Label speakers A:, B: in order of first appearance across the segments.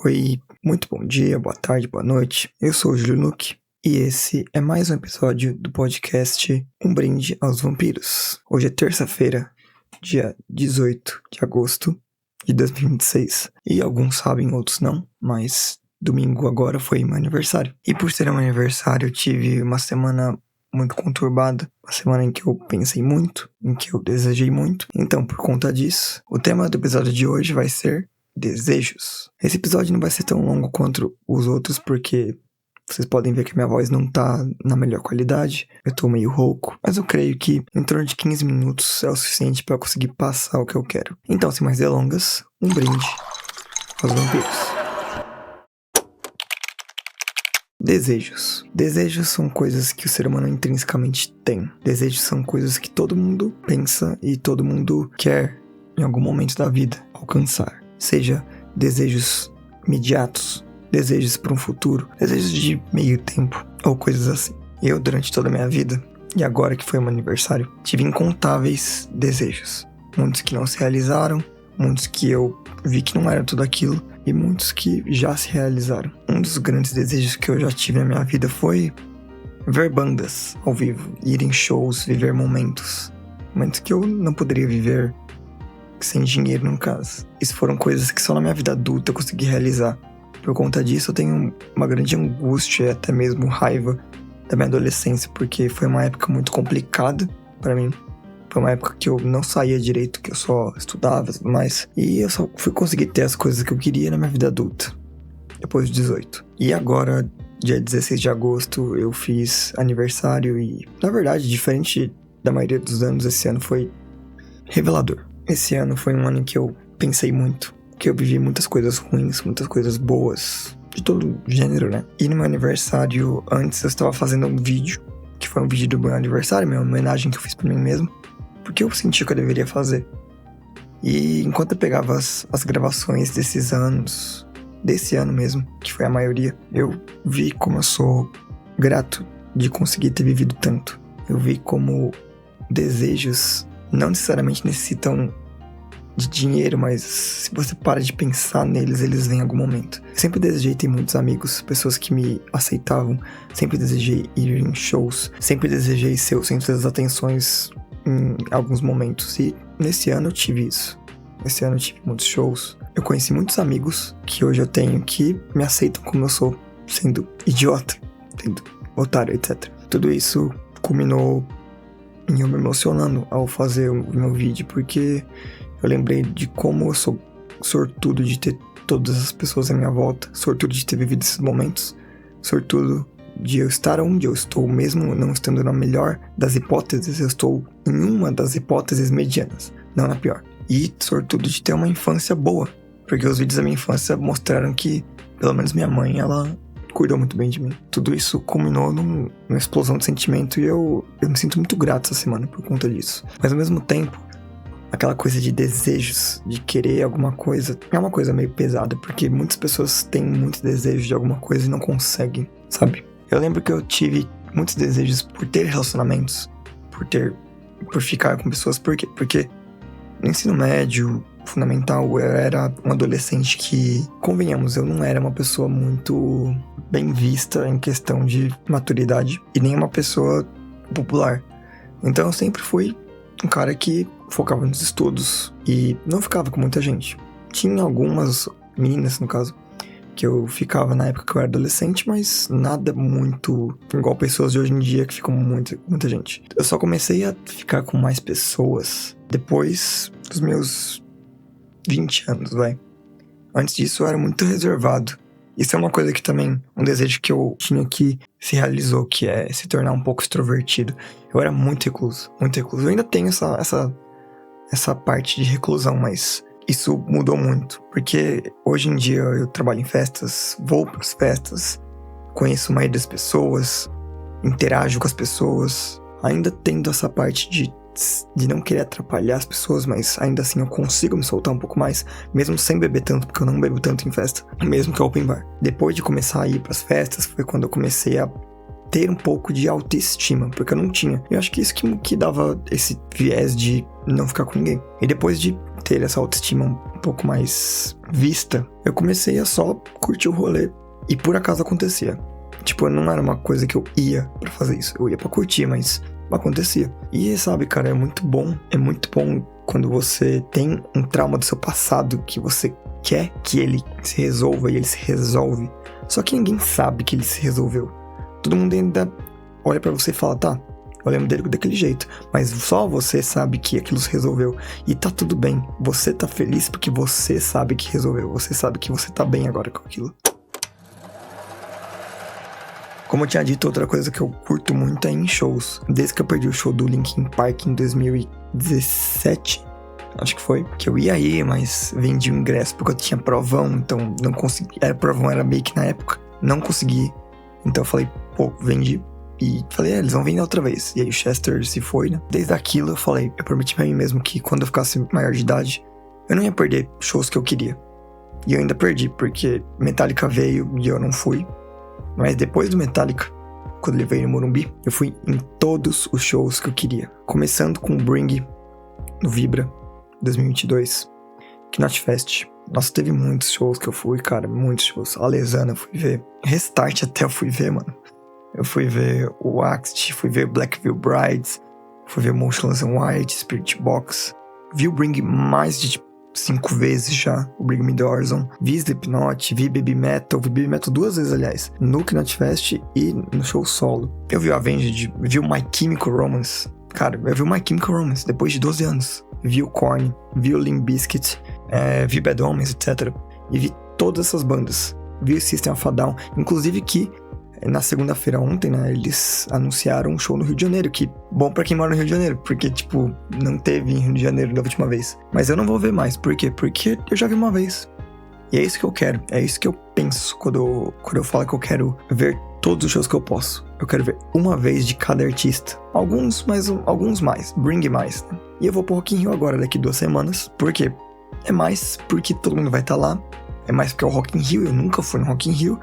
A: Oi, muito bom dia, boa tarde, boa noite. Eu sou o Júlio Nuke e esse é mais um episódio do podcast Um Brinde aos Vampiros. Hoje é terça-feira, dia 18 de agosto de 2026. E alguns sabem, outros não, mas domingo agora foi meu aniversário. E por ser meu aniversário, eu tive uma semana muito conturbada, uma semana em que eu pensei muito, em que eu desejei muito. Então, por conta disso, o tema do episódio de hoje vai ser desejos. Esse episódio não vai ser tão longo quanto os outros, porque vocês podem ver que minha voz não tá na melhor qualidade. Eu tô meio rouco, mas eu creio que em torno de 15 minutos é o suficiente para eu conseguir passar o que eu quero. Então, sem mais delongas, um brinde aos vampiros. Desejos. Desejos são coisas que o ser humano intrinsecamente tem. Desejos são coisas que todo mundo pensa e todo mundo quer, em algum momento da vida, alcançar. Seja desejos imediatos, desejos para um futuro, desejos de meio tempo, ou coisas assim. Eu, durante toda a minha vida, e agora que foi o meu aniversário, tive incontáveis desejos. Muitos que não se realizaram, muitos que eu vi que não era tudo aquilo, e muitos que já se realizaram. Um dos grandes desejos que eu já tive na minha vida foi ver bandas ao vivo, ir em shows, viver momentos que eu não poderia viver sem dinheiro, no caso. Isso foram coisas que só na minha vida adulta eu consegui realizar. Por conta disso, eu tenho uma grande angústia e até mesmo raiva da minha adolescência, porque foi uma época muito complicada pra mim. Foi uma época que eu não saía direito, que eu só estudava e tudo mais. E eu só fui conseguir ter as coisas que eu queria na minha vida adulta, depois de 18. E agora, dia 16 de agosto, eu fiz aniversário e, na verdade, diferente da maioria dos anos, esse ano foi revelador. Esse ano foi um ano em que eu pensei muito, que eu vivi muitas coisas ruins, muitas coisas boas, de todo gênero, né? E no meu aniversário, antes eu estava fazendo um vídeo, que foi um vídeo do meu aniversário, minha homenagem que eu fiz pra mim mesmo, porque eu senti que eu deveria fazer. E enquanto eu pegava as gravações desses anos, desse ano mesmo, que foi a maioria, eu vi como eu sou grato de conseguir ter vivido tanto. Eu vi como desejos não necessariamente necessitam de dinheiro, mas se você para de pensar neles, eles vêm em algum momento. Eu sempre desejei ter muitos amigos, pessoas que me aceitavam, sempre desejei ir em shows, sempre desejei ser o centro das atenções em alguns momentos, e nesse ano eu tive isso. Nesse ano eu tive muitos shows, eu conheci muitos amigos que hoje eu tenho que me aceitam como eu sou, sendo idiota, sendo otário, etc. Tudo isso culminou em eu me emocionando ao fazer o meu vídeo, porque eu lembrei de como eu sou sortudo de ter todas as pessoas à minha volta, sortudo de ter vivido esses momentos, sortudo de eu estar onde eu estou, mesmo não estando na melhor das hipóteses, eu estou em uma das hipóteses medianas, não na pior. E sortudo de ter uma infância boa, porque os vídeos da minha infância mostraram que, pelo menos minha mãe, ela cuidou muito bem de mim. Tudo isso culminou numa explosão de sentimento e eu me sinto muito grato essa semana por conta disso. Mas ao mesmo tempo, aquela coisa de desejos, de querer alguma coisa, é uma coisa meio pesada, porque muitas pessoas têm muito desejo de alguma coisa e não conseguem, sabe? Eu lembro que eu tive muitos desejos por ter relacionamentos, por ficar com pessoas. Por quê? Porque no ensino médio, fundamental, eu era um adolescente que, convenhamos, eu não era uma pessoa muito bem vista em questão de maturidade e nem uma pessoa popular. Então eu sempre fui um cara que focava nos estudos e não ficava com muita gente. Tinha algumas meninas, no caso, que eu ficava na época que eu era adolescente, mas nada muito igual pessoas de hoje em dia que ficam com muita gente. Eu só comecei a ficar com mais pessoas depois dos meus 20 anos, vai. Antes disso eu era muito reservado. Isso é uma coisa que também, um desejo que eu tinha que se realizou, que é se tornar um pouco extrovertido. Eu era muito recluso, muito recluso. Eu ainda tenho essa parte de reclusão, mas isso mudou muito, porque hoje em dia eu trabalho em festas, vou para as festas, conheço a maioria das pessoas, interajo com as pessoas, ainda tendo essa parte de não querer atrapalhar as pessoas, mas ainda assim eu consigo me soltar um pouco mais, mesmo sem beber tanto, porque eu não bebo tanto em festa, mesmo que é open bar. Depois de começar a ir para as festas, foi quando eu comecei a ter um pouco de autoestima, porque eu não tinha. Eu acho que isso que dava esse viés de não ficar com ninguém. E depois de ter essa autoestima um pouco mais vista, eu comecei a só curtir o rolê. E por acaso acontecia. Tipo, não era uma coisa que eu ia pra fazer isso. Eu ia pra curtir, mas acontecia. E sabe, cara, é muito bom. É muito bom quando você tem um trauma do seu passado que você quer que ele se resolva e ele se resolve. Só que ninguém sabe que ele se resolveu. Todo mundo ainda olha pra você e fala, tá, eu lembro dele daquele jeito. Mas só você sabe que aquilo se resolveu. E tá tudo bem. Você tá feliz porque você sabe que resolveu. Você sabe que você tá bem agora com aquilo. Como eu tinha dito, outra coisa que eu curto muito é em shows. Desde que eu perdi o show do Linkin Park em 2017, acho que foi, que eu ia aí, mas vendi o ingresso porque eu tinha provão, então não consegui. Provão era meio que na época, não consegui. Então eu falei, pô, vendi. E falei, eles vão vender outra vez. E aí o Chester se foi, né? Desde aquilo eu falei, eu prometi pra mim mesmo que quando eu ficasse maior de idade, eu não ia perder shows que eu queria. E eu ainda perdi, porque Metallica veio e eu não fui. Mas depois do Metallica, quando ele veio no Morumbi, eu fui em todos os shows que eu queria. Começando com o Bring, no Vibra, 2022. Knot Fest. Nossa, teve muitos shows que eu fui, cara, muitos shows. A Lesana eu fui ver. Restart até eu fui ver, mano. Eu fui ver o Axed, fui ver Black Veil Brides, fui ver Motionless in White, Spirit Box. Vi o Bring mais de 5 vezes já, o Bring Me The Horizon. Vi Slipknot, vi Baby Metal 2 vezes, aliás, no Knot Fest e no show solo. Eu vi o Avenged, vi o My Chemical Romance. Cara, eu vi o My Chemical Romance depois de 12 anos. Vi o Korn, vi o Limp Bizkit, vi Bad Omens, etc. E vi todas essas bandas. Vi o System of a Down, inclusive que na segunda-feira ontem, né, eles anunciaram um show no Rio de Janeiro, que bom pra quem mora no Rio de Janeiro, porque, tipo, não teve em Rio de Janeiro da última vez. Mas eu não vou ver mais, por quê? Porque eu já vi uma vez. E é isso que eu quero, é isso que eu penso quando eu falo que eu quero ver todos os shows que eu posso. Eu quero ver uma vez de cada artista. Alguns mais, Bring mais, né? E eu vou pro Rock in Rio agora, daqui 2 semanas. Por quê? É mais porque todo mundo vai estar lá. É mais porque é o Rock in Rio, eu nunca fui no Rock in Rio.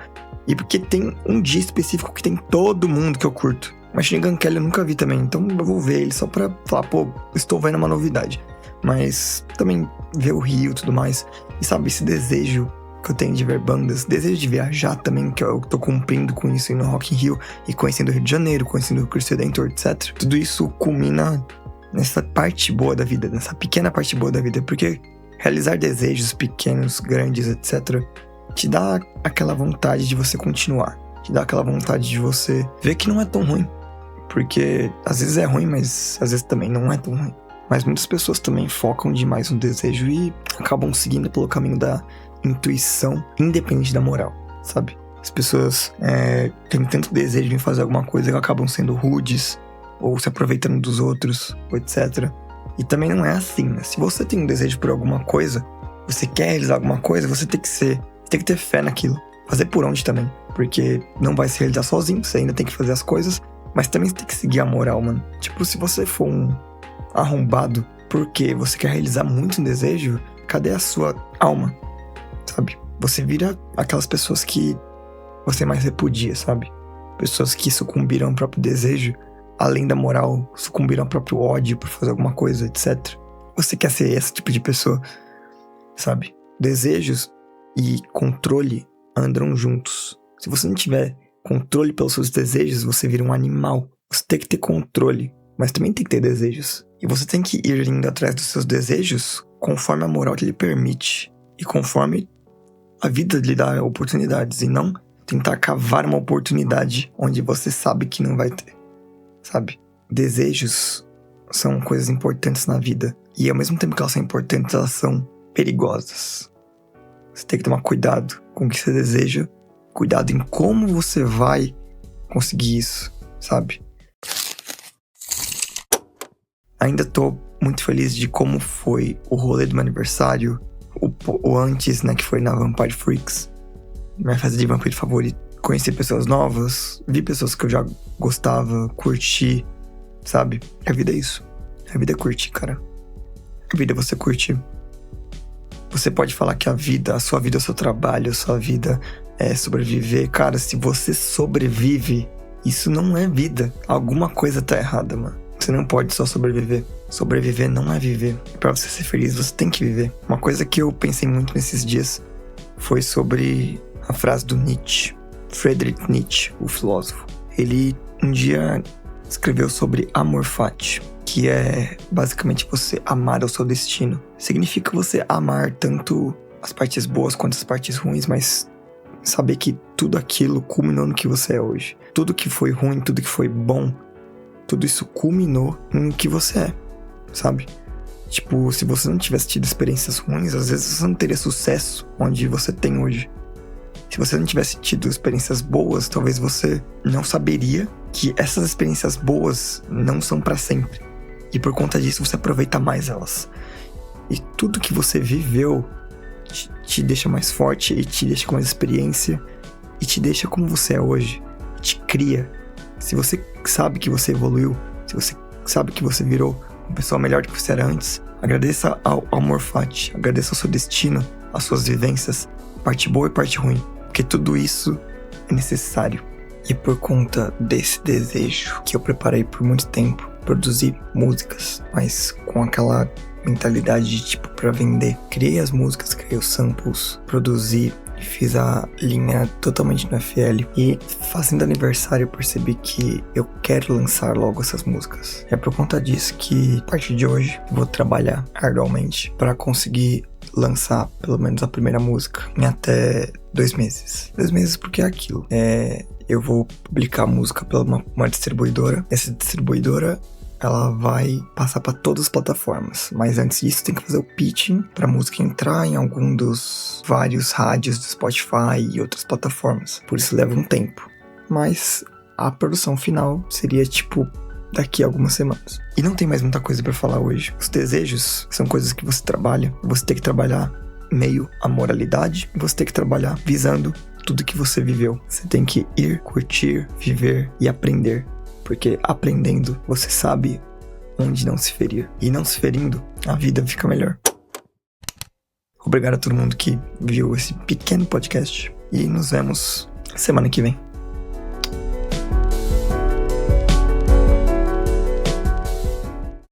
A: E porque tem um dia específico que tem todo mundo que eu curto. Machine Gun Kelly eu nunca vi também, então eu vou ver ele só pra falar, pô, estou vendo uma novidade. Mas também ver o Rio e tudo mais. E sabe, esse desejo que eu tenho de ver bandas, desejo de viajar também, que eu tô cumprindo com isso aí no Rock in Rio, e conhecendo o Rio de Janeiro, conhecendo o Cristo Redentor, etc. Tudo isso culmina nessa parte boa da vida, nessa pequena parte boa da vida, porque realizar desejos pequenos, grandes, etc., te dá aquela vontade de você continuar. Te dá aquela vontade de você ver que não é tão ruim. Porque às vezes é ruim, mas às vezes também não é tão ruim. Mas muitas pessoas também focam demais no desejo e acabam seguindo pelo caminho da intuição, independente da moral, sabe? As pessoas têm tanto desejo em fazer alguma coisa que acabam sendo rudes, ou se aproveitando dos outros, ou etc. E também não é assim, né? Se você tem um desejo por alguma coisa, você quer realizar alguma coisa, você tem que ter fé naquilo. Fazer por onde também. Porque não vai se realizar sozinho, você ainda tem que fazer as coisas, mas também você tem que seguir a moral, mano. Tipo, se você for um arrombado porque você quer realizar muito um desejo, cadê a sua alma? Sabe? Você vira aquelas pessoas que você mais repudia, sabe? Pessoas que sucumbiram ao próprio desejo, além da moral, sucumbiram ao próprio ódio por fazer alguma coisa, etc. Você quer ser esse tipo de pessoa, sabe? Desejos e controle andam juntos. Se você não tiver controle pelos seus desejos, você vira um animal. Você tem que ter controle, mas também tem que ter desejos. E você tem que ir indo atrás dos seus desejos conforme a moral lhe permite. E conforme a vida lhe dá oportunidades. E não tentar cavar uma oportunidade onde você sabe que não vai ter. Sabe? Desejos são coisas importantes na vida. E ao mesmo tempo que elas são importantes, elas são perigosas. Você tem que tomar cuidado com o que você deseja. Cuidado em como você vai conseguir isso, sabe? Ainda tô muito feliz de como foi o rolê do meu aniversário. O antes, né, que foi na Vampire Freaks. Minha festa de vampiro favorita. Conheci pessoas novas. Vi pessoas que eu já gostava. Curti, sabe? A vida é isso. A vida é curtir, cara. A vida é você curtir. Você pode falar que a sua vida é o seu trabalho, a sua vida é sobreviver. Cara, se você sobrevive Isso não é vida. Alguma coisa tá errada, mano. Você não pode só sobreviver. Sobreviver não é viver. Pra você ser feliz, você tem que viver. Uma coisa que eu pensei muito nesses dias foi sobre a frase do Nietzsche. Friedrich Nietzsche, o filósofo. Ele um dia escreveu sobre amor fati, que é basicamente você amar o seu destino. Significa você amar tanto as partes boas quanto as partes ruins, mas saber que tudo aquilo culminou no que você é hoje. Tudo que foi ruim, tudo que foi bom, tudo isso culminou no que você é, sabe? Tipo, se você não tivesse tido experiências ruins, às vezes você não teria sucesso onde você tem hoje. Se você não tivesse tido experiências boas, talvez você não saberia que essas experiências boas não são pra sempre. E por conta disso, você aproveita mais elas. E tudo que você viveu te deixa mais forte e te deixa com mais experiência e te deixa como você é hoje. Te cria. Se você sabe que você evoluiu, se você sabe que você virou uma pessoa melhor do que você era antes, agradeça ao amor fati, agradeça ao seu destino, às suas vivências, parte boa e parte ruim, porque tudo isso é necessário. E por conta desse desejo que eu preparei por muito tempo, produzir músicas, mas com aquela mentalidade de tipo pra vender. Criei as músicas, criei os samples, produzi, fiz a linha totalmente no FL. E fazendo aniversário eu percebi que eu quero lançar logo essas músicas. É por conta disso que a partir de hoje eu vou trabalhar arduamente para conseguir lançar pelo menos a primeira música em até 2 meses. 2 meses porque é aquilo. Eu vou publicar a música pela uma distribuidora. Essa distribuidora ela vai passar para todas as plataformas. Mas antes disso tem que fazer o pitching para a música entrar em algum dos vários rádios do Spotify e outras plataformas. Por isso leva um tempo. Mas a produção final seria tipo daqui a algumas semanas. E não tem mais muita coisa para falar hoje. Os desejos são coisas que você trabalha. Você tem que trabalhar meio a moralidade. Você tem que trabalhar visando tudo que você viveu. Você tem que ir, curtir, viver e aprender. Porque aprendendo, você sabe onde não se ferir. E não se ferindo, a vida fica melhor. Obrigado a todo mundo que viu esse pequeno podcast. E nos vemos semana que vem.